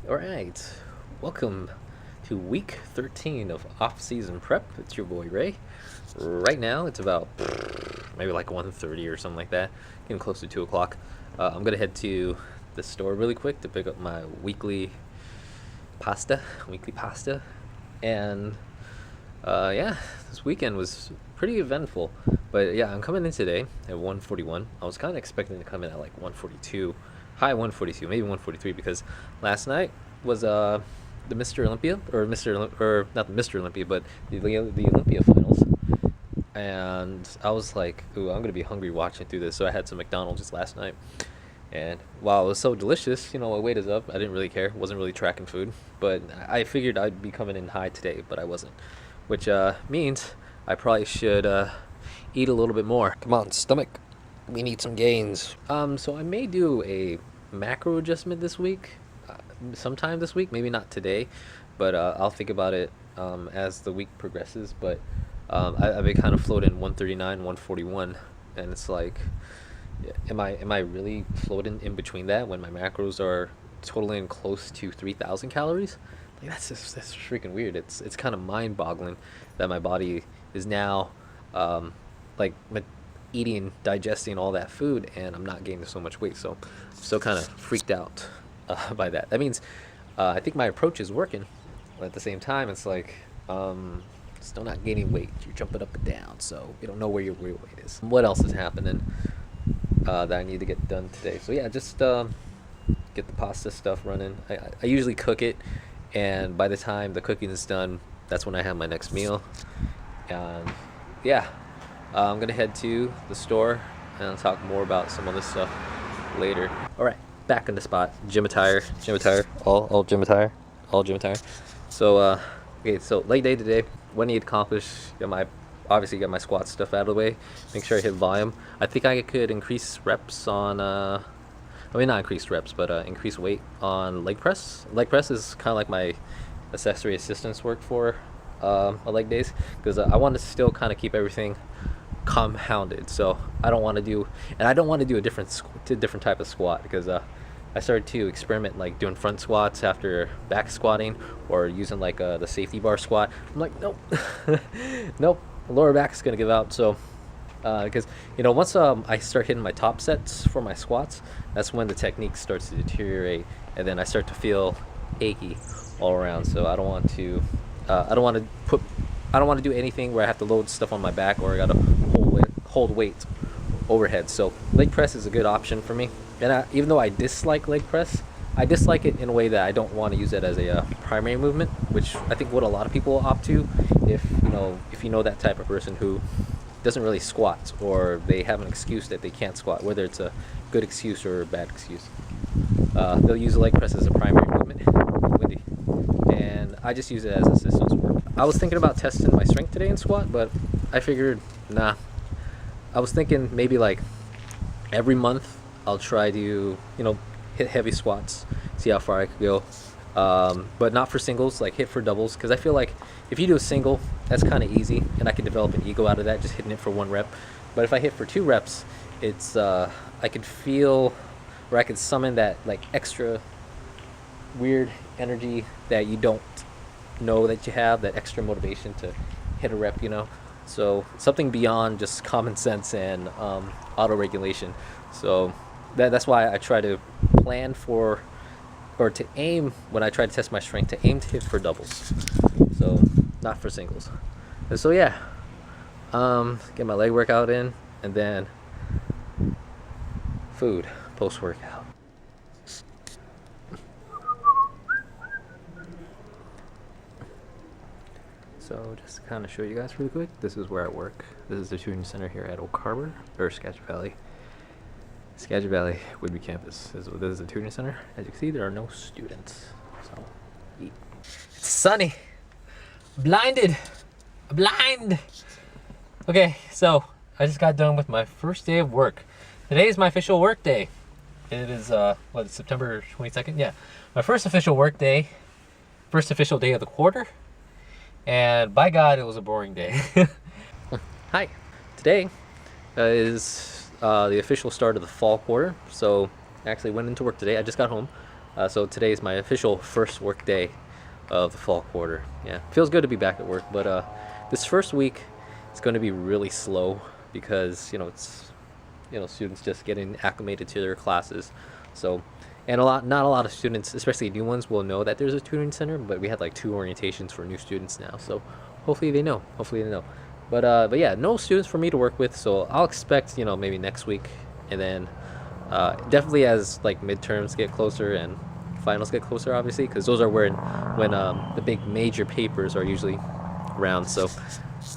All right, welcome to week 13 of off-season prep. It's your boy Ray. Right now, it's about maybe like 1:30 or something like that, getting close to 2 o'clock. I'm gonna head to the store really quick to pick up my weekly pasta, and yeah, this weekend was pretty eventful. But yeah, I'm coming in today at 1:41. I was kind of expecting to come in at like 1:42, high 1:42, maybe 1:43, because last night was the Mr. Olympia, or or not the Mr. Olympia, but the Olympia finals. And I was like, ooh, I'm gonna be hungry watching through this. So I had some McDonald's just last night, and while it was so delicious, my weight is up. I didn't really care. Wasn't really tracking food, but I figured I'd be coming in high today, but I wasn't, which means I probably should eat a little bit more. Come on, stomach. We need some gains. So I may do a macro adjustment this week, sometime this week. Maybe not today, but I'll think about it as the week progresses. But I've been kind of floating 139, 141, and it's like, am I really floating in between that when my macros are totaling close to 3,000 calories? Like that's freaking weird. It's kind of mind-boggling that my body is now like eating, digesting all that food, and I'm not gaining so much weight. So I'm still kind of freaked out by that. That means I think my approach is working, but at the same time, it's like still not gaining weight. You're jumping up and down, so you don't know where your real weight is. What else is happening that I need to get done today? So yeah, just get the pasta stuff running. I usually cook it, and by the time the cooking is done, that's when I have my next meal. And yeah, I'm gonna head to the store and I'll talk more about some other stuff later. All right, back in the spot. Gym attire, all gym attire, all gym attire. So okay, so late day today. What I need to accomplish? Obviously got my squat stuff out of the way. Make sure I hit volume. I think I could increase reps on. I mean, not increase reps, but increase weight on leg press. Leg press is kind of like my accessory assistance work for my leg days, because I want to still kind of keep everything compounded. So I don't want to do, and I don't want to do a different type of squat, because I started to experiment like doing front squats after back squatting, or using like the safety bar squat. I'm like, nope, nope, lower back is gonna give out. So because once I start hitting my top sets for my squats, that's when the technique starts to deteriorate, and then I start to feel achy all around. So I don't want to do anything where I have to load stuff on my back, or I gotta hold weight overhead. So leg press is a good option for me. And even though I dislike leg press, I dislike it in a way that I don't want to use it as a primary movement, which I think what a lot of people opt to, if you know that type of person who doesn't really squat, or they have an excuse that they can't squat, whether it's a good excuse or a bad excuse. They'll use leg press as a primary movement. Windy. And I just use it as assistance work. I was thinking about testing my strength today in squat, but I figured, nah. I was thinking maybe like every month I'll try to, hit heavy squats, see how far I could go. But not for singles, like hit for doubles, because I feel like if you do a single, that's kind of easy, and I can develop an ego out of that, just hitting it for 1 rep. But if I hit for 2 reps, it's I could feel, or I could summon that like extra weird energy that you don't know that you have, that extra motivation to hit a rep. So something beyond just common sense and auto regulation. So that's why I try to plan for, or to aim, when I try to test my strength, to aim to hit for doubles, so not for singles. And so yeah, get my leg workout in, and then food post workout. So just to kind of show you guys really quick, this is where I work. This is the tuning center here at Oak Harbor, or Skagit Valley. Skagit Valley Whidbey campus. This is the tuning center. As you can see, there are no students. So, it's sunny. Blind. Okay, so I just got done with my first day of work. Today is my official work day. It is September 22nd? Yeah, my first official work day. First official day of the quarter. And by God, it was a boring day. Hi. Today is the official start of the fall quarter. So I actually went into work today. I just got home. So today is my official first work day of the fall quarter. Yeah, feels good to be back at work, but this first week is going to be really slow because it's students just getting acclimated to their classes. So, and not a lot of students, especially new ones, will know that there's a tutoring center. But we had like 2 orientations for new students now, so hopefully they know. Hopefully they know. But yeah, no students for me to work with, so I'll expect maybe next week, and then definitely as like midterms get closer and finals get closer, obviously, because those are when the big major papers are usually around. So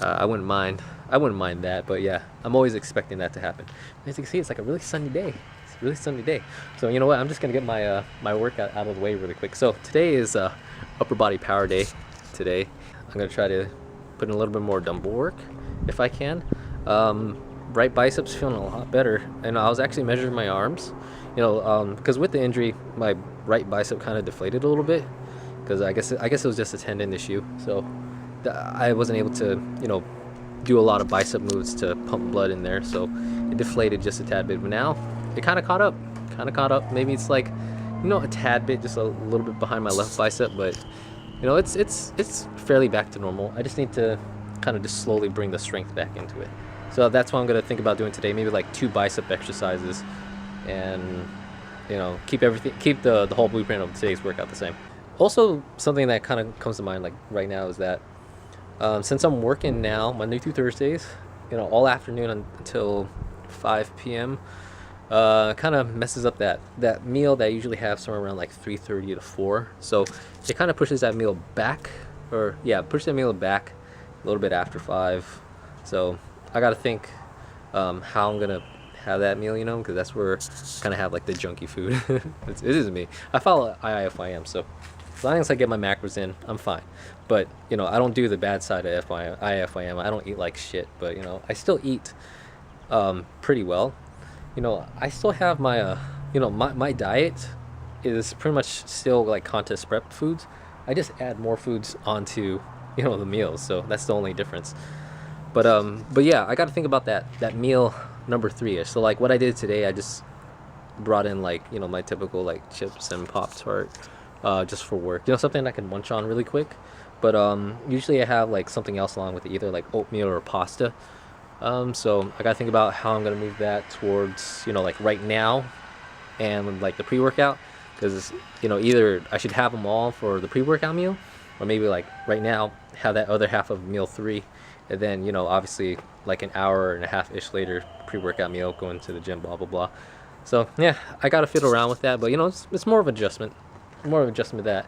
I wouldn't mind. I wouldn't mind that, but yeah, I'm always expecting that to happen. As you can see, it's like a really sunny day. It's a really sunny day. So you know what? I'm just gonna get my my workout out of the way really quick. So today is upper body power day. Today, I'm gonna try to put in a little bit more dumbbell work if I can. Right biceps feeling a lot better, and I was actually measuring my arms. Because with the injury, my right bicep kind of deflated a little bit. Because I guess it was just a tendon issue. So I wasn't able to do a lot of bicep moves to pump blood in there, so it deflated just a tad bit. But now it kind of caught up. Maybe it's like a tad bit, just a little bit behind my left bicep, but it's fairly back to normal. I just need to kind of just slowly bring the strength back into it. So that's what I'm gonna think about doing today. Maybe like 2 bicep exercises, and keep the whole blueprint of today's workout the same. Also, something that kind of comes to mind like right now is that since I'm working now Monday through Thursdays, all afternoon until 5 p.m., kind of messes up that meal that I usually have somewhere around like 3:30 to 4. So it kind of pushes that meal back, push that meal back a little bit after 5. So I got to think how I'm gonna have that meal, because that's where I kind of have like the junky food. It is me. I follow IFYM, so as long as I get my macros in, I'm fine. But I don't do the bad side of IFYM. I don't eat like shit, but I still eat pretty well. I still have my my diet is pretty much still like contest prep foods. I just add more foods onto the meals, so that's the only difference. But yeah, I got to think about that meal number 3. So like what I did today, I just brought in like my typical like chips and Pop-Tart just for work, something I can munch on really quick. But usually I have like something else along with it, either like oatmeal or pasta. So I gotta think about how I'm gonna move that towards like right now and like the pre-workout, because either I should have them all for the pre-workout meal, or maybe like right now have that other half of meal 3, and then obviously like an hour and a half ish later, pre-workout meal, going to the gym, blah blah blah. So yeah, I gotta fiddle around with that, but it's more of adjustment that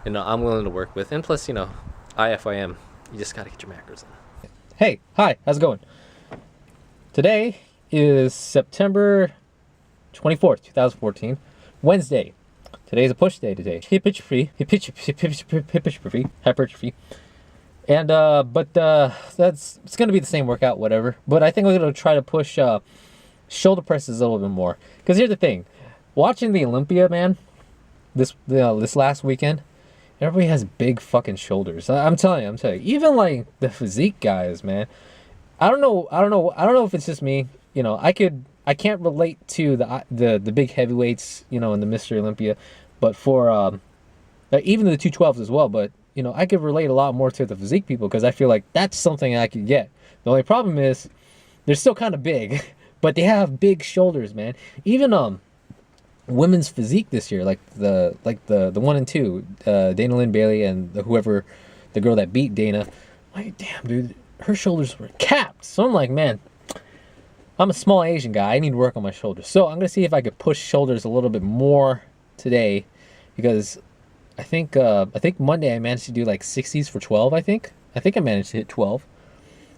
I'm willing to work with. And plus IFYM, you just gotta get your macros in. Hey, hi, how's it going? Today is September 24th, 2014, Wednesday. Today's a push day today. Hypertrophy. And it's gonna be the same workout, whatever. But I think we're gonna try to push shoulder presses a little bit more. Because here's the thing, watching the Olympia, man, this last weekend, everybody has big fucking shoulders. I'm telling you, even like the physique guys, man. I don't know if it's just me. I can't relate to the big heavyweights, in the Mr. Olympia, but for even the 212s as well. But I could relate a lot more to the physique people, because I feel like that's something I could get. The only problem is they're still kind of big, but they have big shoulders, man. Even women's physique this year, like the 1 and 2, Dana Lynn Bailey and the girl that beat Dana. Like, damn, dude, her shoulders were capped. So I'm like, man, I'm a small Asian guy. I need to work on my shoulders. So I'm gonna see if I could push shoulders a little bit more today, because I think Monday I managed to do like 60s for 12. I think I managed to hit 12.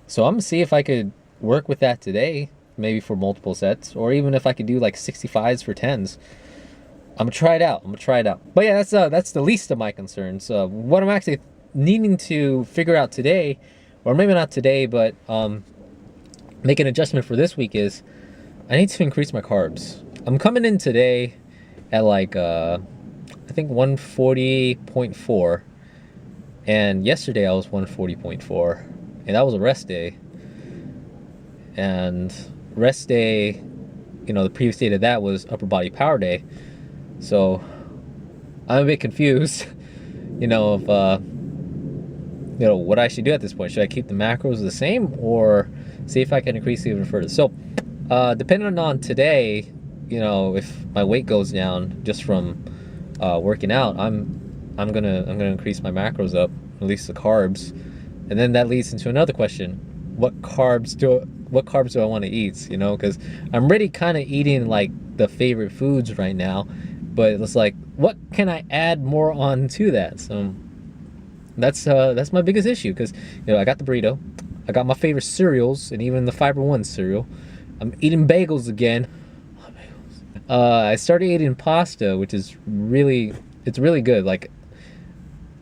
So I'm gonna see if I could work with that today, maybe for multiple sets, or even if I could do like 65s for 10s. I'm gonna try it out. But yeah, that's the least of my concerns. What I'm actually needing to figure out today, or maybe not today, but make an adjustment for this week, is I need to increase my carbs. I'm coming in today at like I think 140.4, and yesterday I was 140.4, and that was a rest day. And rest day, the previous day to that was upper body power day. So I'm a bit confused, of what I should do at this point. Should I keep the macros the same or see if I can increase even further? So, depending on today, if my weight goes down just from working out, I'm gonna increase my macros up, at least the carbs, and then that leads into another question: what carbs do I want to eat? Because I'm really kind of eating like the favorite foods right now, but it's like, what can I add more on to that? So that's my biggest issue, because I got the burrito, I got my favorite cereals, and even the Fiber One cereal. I'm eating bagels again. I started eating pasta, which is it's really good. Like,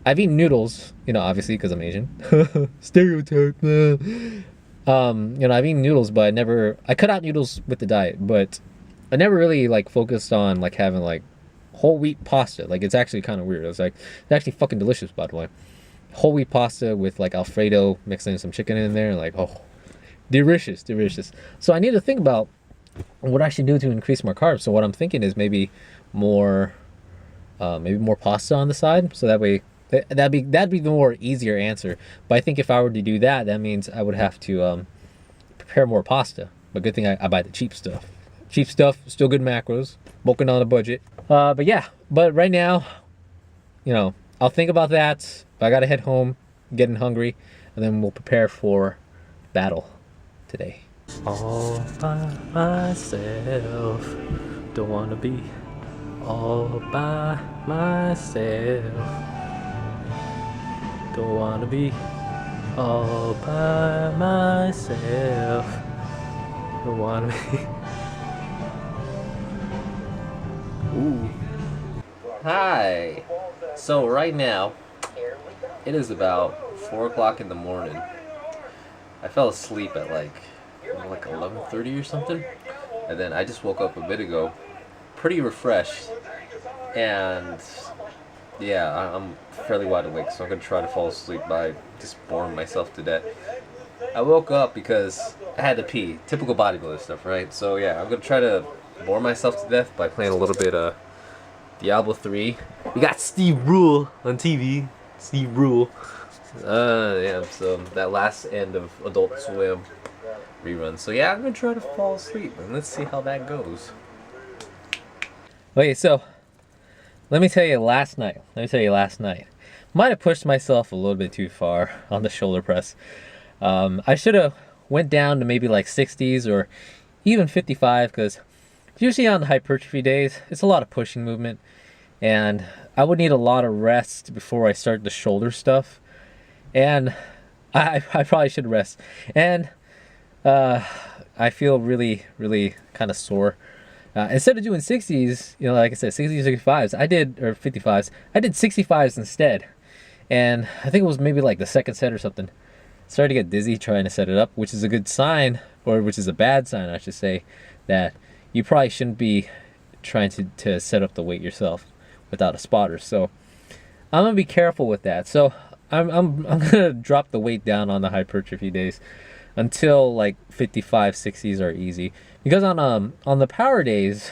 I've eaten noodles, obviously because I'm Asian. Stereotype, man. I've eaten noodles, but I cut out noodles with the diet, but I never really like focused on like having like whole wheat pasta. Like, it's actually kind of weird. It's actually fucking delicious, by the way. Whole wheat pasta with like Alfredo, mixing some chicken in there, like, oh, delicious. So I need to think about what I should do to increase my carbs. So what I'm thinking is maybe more pasta on the side, so that way that'd be the more easier answer. But I think if I were to do that, that means I would have to prepare more pasta. But good thing I buy the cheap stuff. Cheap stuff, still good macros, bulking on a budget. But right now, I'll think about that. I gotta head home, getting hungry, and then we'll prepare for battle today. All by myself, don't wanna be all by myself, don't wanna be all by myself, don't wanna be. Ooh. Hi. So right now, it is about 4 o'clock in the morning. I fell asleep at like 11:30 or something, and then I just woke up a bit ago, pretty refreshed, and yeah, I'm fairly wide awake. So I'm gonna try to fall asleep by just boring myself to death. I woke up because I had to pee. Typical bodybuilder stuff, right? So yeah, I'm gonna try to bore myself to death by playing a little bit of Diablo 3. We got Steve Rule on TV. Steve Rule. Yeah, so that last end of Adult Swim rerun. So yeah, I'm gonna try to fall asleep, and let's see how that goes. Okay, so let me tell you last night. Might have pushed myself a little bit too far on the shoulder press. I should have went down to maybe like 60s or even 55, because usually on the hypertrophy days, it's a lot of pushing movement, and I would need a lot of rest before I start the shoulder stuff, and I probably should rest. And I feel really, really kind of sore. Instead of doing 60s, like I said, 60s, 65s, or 55s, I did 65s instead. And I think it was maybe like the second set or something. Started to get dizzy trying to set it up, which is a good sign, or which is a bad sign, I should say, that you probably shouldn't be trying to set up the weight yourself without a spotter. So I'm gonna be careful with that. So I'm gonna drop the weight down on the hypertrophy days until like 55, 60s are easy. Because on the power days,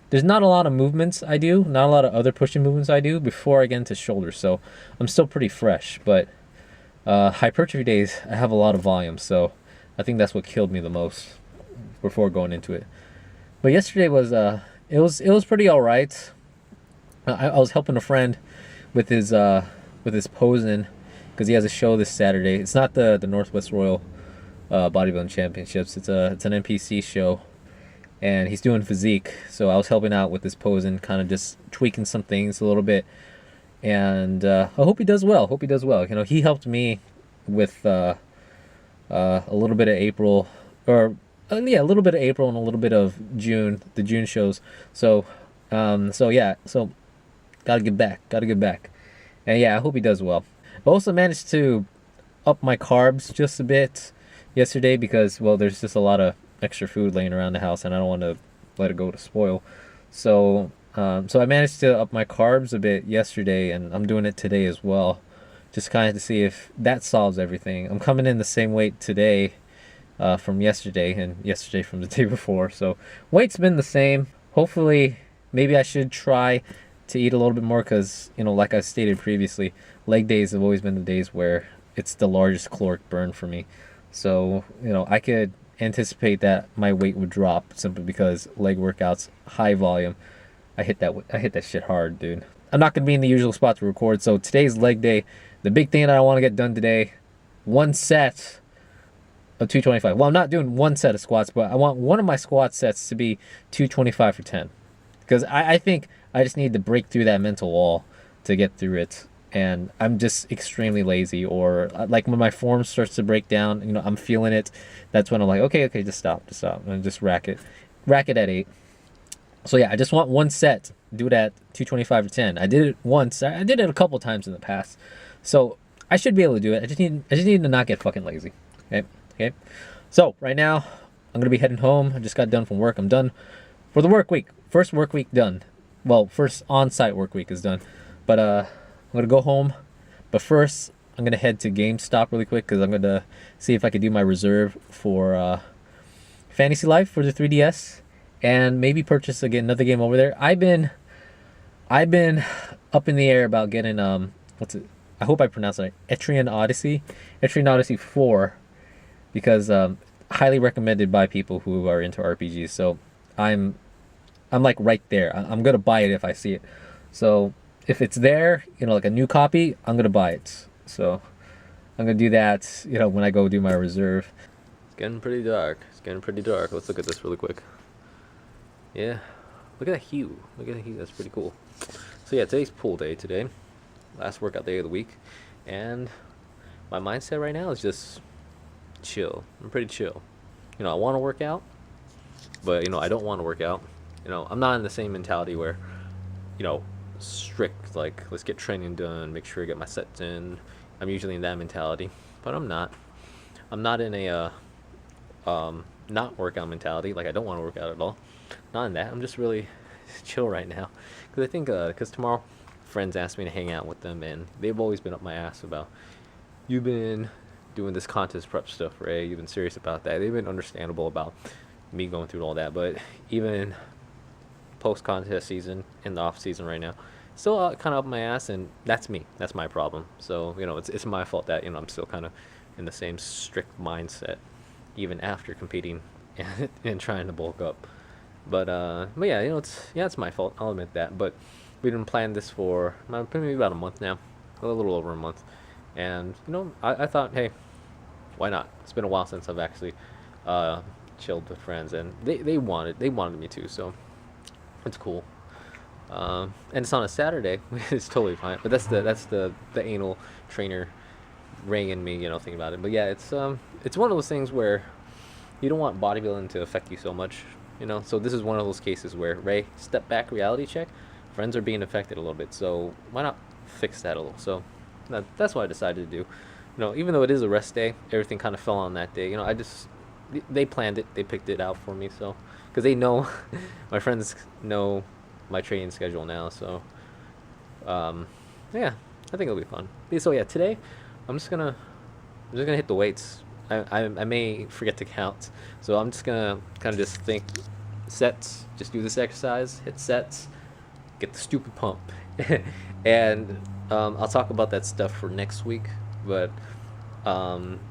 there's not a lot of movements I do, not a lot of other pushing movements I do before I get into shoulders. So I'm still pretty fresh. But hypertrophy days, I have a lot of volume. So I think that's what killed me the most before going into it. But yesterday was it was pretty all right. I was helping a friend with his posing, because he has a show this Saturday. It's not the Northwest Royal Bodybuilding Championships. It's an NPC show, and he's doing physique. So I was helping out with his posing, kind of just tweaking some things a little bit, and I hope he does well. He helped me with a little bit of April, or a little bit of April and a little bit of June, the June shows. So gotta get back. And yeah, I hope he does well. I also managed to up my carbs just a bit yesterday, because, well, there's just a lot of extra food laying around the house, and I don't want to let it go to spoil. So I managed to up my carbs a bit yesterday, and I'm doing it today as well, just kind of to see if that solves everything. I'm coming in the same weight today from yesterday, and yesterday from the day before. So weight's been the same. Hopefully, maybe I should try to eat a little bit more because, like I stated previously, leg days have always been the days where it's the largest caloric burn for me. So, I could anticipate that my weight would drop simply because leg workouts, high volume. I hit that shit hard, dude. I'm not gonna be in the usual spot to record, so today's leg day. The big thing that I want to get done today, one set of 225. Well, I'm not doing one set of squats, but I want one of my squat sets to be 225 for 10. Because I think I just need to break through that mental wall to get through it. And I'm just extremely lazy, or like when my form starts to break down, I'm feeling it. That's when I'm like, okay, just stop, and just rack it at 8. So yeah, I just want one set. Do it at 225 or 10. I did it once. I did it a couple times in the past, so I should be able to do it. I just need to not get fucking lazy. Okay. So right now, I'm gonna be heading home. I just got done from work. I'm done for the work week. First work week done. Well, first on-site work week is done. But I'm gonna go home. But first, I'm gonna head to GameStop really quick because I'm gonna see if I can do my reserve for Fantasy Life for the 3DS, and maybe purchase again another game over there. I've been up in the air about getting what's it? I hope I pronounced it right. Etrian Odyssey 4, because highly recommended by people who are into RPGs. So I'm like right there. I'm gonna buy it if I see it. So if it's there, like a new copy, I'm gonna buy it. So I'm gonna do that, when I go do my reserve. It's getting pretty dark. Let's look at this really quick. Yeah, look at that hue. That's pretty cool. So yeah, today's pool day today. Last workout day of the week. And my mindset right now is just chill. I'm pretty chill. I want to work out, but I don't want to work out. I'm not in the same mentality where, strict, like, let's get training done, make sure I get my sets in. I'm usually in that mentality, but I'm not in a not workout mentality. Like, I don't want to work out at all. Not in that. I'm just really chill right now, because I think because tomorrow friends asked me to hang out with them, and they've always been up my ass about, you've been doing this contest prep stuff, Ray. You've been serious about that. They've been understandable about me going through all that, but even post contest season, in the off season right now, still kind of up my ass, and that's me. That's my problem. So it's my fault that I'm still kind of in the same strict mindset even after competing and trying to bulk up. But yeah, it's my fault. I'll admit that. But we didn't plan this for maybe about a month now, a little over a month, and I thought, hey, why not? It's been a while since I've actually chilled with friends, and they wanted me to, so it's cool. And it's on a Saturday. It's totally fine. But that's the anal trainer ring in me, thinking about it. But yeah, it's one of those things where you don't want bodybuilding to affect you so much, So this is one of those cases where, Ray, step back, reality check. Friends are being affected a little bit, so why not fix that a little? So that's what I decided to do. Even though it is a rest day, everything kind of fell on that day. They planned it, they picked it out for me, so because they know, my friends know my training schedule now, so yeah, I think it'll be fun. So yeah, today I'm just gonna hit the weights. I may forget to count, so I'm just gonna kind of just think sets, just do this exercise, hit sets, get the stupid pump, and I'll talk about that stuff for next week. But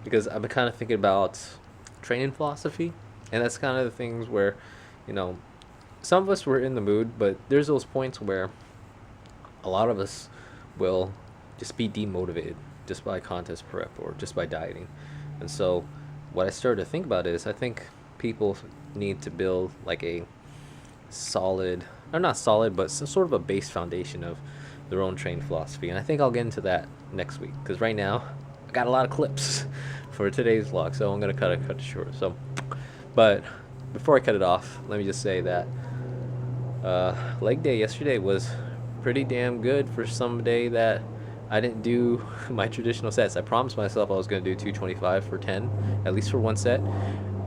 because I've been kind of thinking about training philosophy, and that's kind of the things where, some of us were in the mood, but there's those points where a lot of us will just be demotivated just by contest prep or just by dieting. And so what I started to think about is, I think people need to build like a solid, or not solid, but some sort of a base foundation of their own training philosophy. And I think I'll get into that next week, because right now I got a lot of clips for today's vlog, so I'm gonna cut it short. So, but before I cut it off, let me just say that leg day yesterday was pretty damn good for some day that I didn't do my traditional sets. I promised myself I was going to do 225 for 10, at least for one set.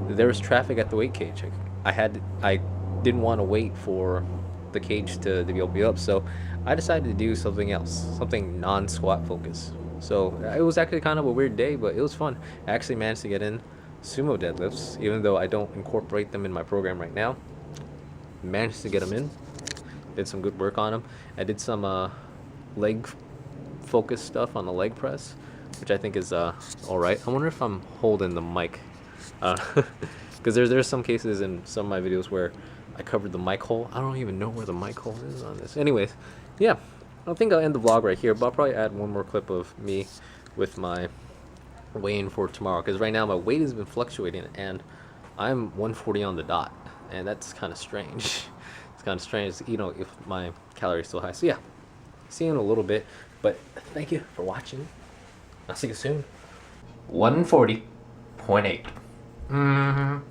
There was traffic at the weight cage. I didn't want to wait for the cage to be able to be up, so I decided to do something else, something non-squat focused. So it was actually kind of a weird day, but it was fun. I actually managed to get in sumo deadlifts, even though I don't incorporate them in my program right now. Managed to get them in, Did some good work on them. I did some leg focus stuff on the leg press, which I think is all right. I wonder if I'm holding the mic, because there's some cases in some of my videos where I covered the mic hole. I don't even know where the mic hole is on this. Anyways, yeah, I think I'll end the vlog right here, but I'll probably add one more clip of me with my weigh-in for tomorrow, because right now my weight has been fluctuating and I'm 140 on the dot, and that's kind of strange. It's kind of strange, you know, if my calories still high. So yeah, see you in a little bit, but thank you for watching. I'll see you soon. 140.8.